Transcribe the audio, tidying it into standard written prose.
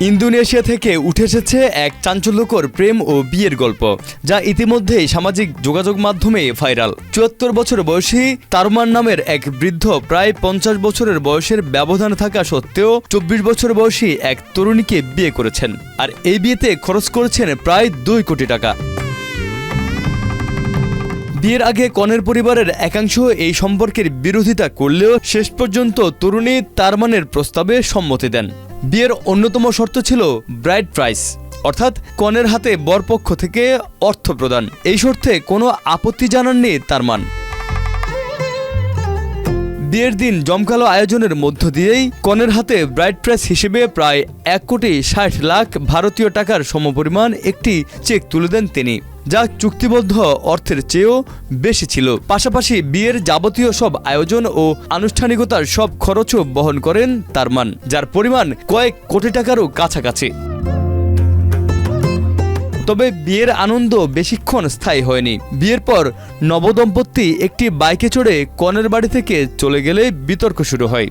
Indonesia থেকে উঠে এসেছে এক চাঞ্চল্যকর প্রেম ও বিয়ের গল্প, যা ইতিমধ্যেই সামাজিক যোগাযোগ মাধ্যমে ভাইরাল। ৭৪ বছর বয়সী তারমান নামের এক বৃদ্ধ প্রায় ৫০ বছরের বয়সের ব্যবধান থাকা সত্ত্বেও ২৪ বছর বয়সী এক তরুণীকে বিয়ে করেছেন, আর এই বিয়েতে খরচ করেছেন প্রায় ২ কোটি টাকা। বিয়ের আগে কনের পরিবারের একাংশ এই সম্পর্কের বিরোধিতা করলেও শেষ পর্যন্ত তরুণী তারমানের প্রস্তাবে সম্মতি দেন। বিয়ের অন্যতম শর্ত ছিল ব্রাইড প্রাইস, অর্থাৎ কনের হাতে বরপক্ষ থেকে অর্থ প্রদান। এই শর্তে কোনো আপত্তি জানাননি তারমান। বিয়ের দিন জমকালো আয়োজনের মধ্য দিয়েই কনের হাতে ব্রাইড প্রাইস হিসেবে প্রায় ১,৬০,০০,০০০ ভারতীয় টাকার সমপরিমাণ একটি চেক তুলে দেন তিনি, যা চুক্তিবদ্ধ অর্থের চেয়েও বেশি ছিল। পাশাপাশি বিয়ের যাবতীয় সব আয়োজন ও আনুষ্ঠানিকতার সব খরচও বহন করেন তারমান, যার পরিমাণ কয়েক কোটি টাকারও কাছাকাছি। তবে বিয়ের আনন্দ বেশিক্ষণ স্থায়ী হয়নি। বিয়ের পর নবদম্পতি একটি বাইকে চড়ে কনের বাড়ি থেকে চলে গেলে বিতর্ক শুরু হয়।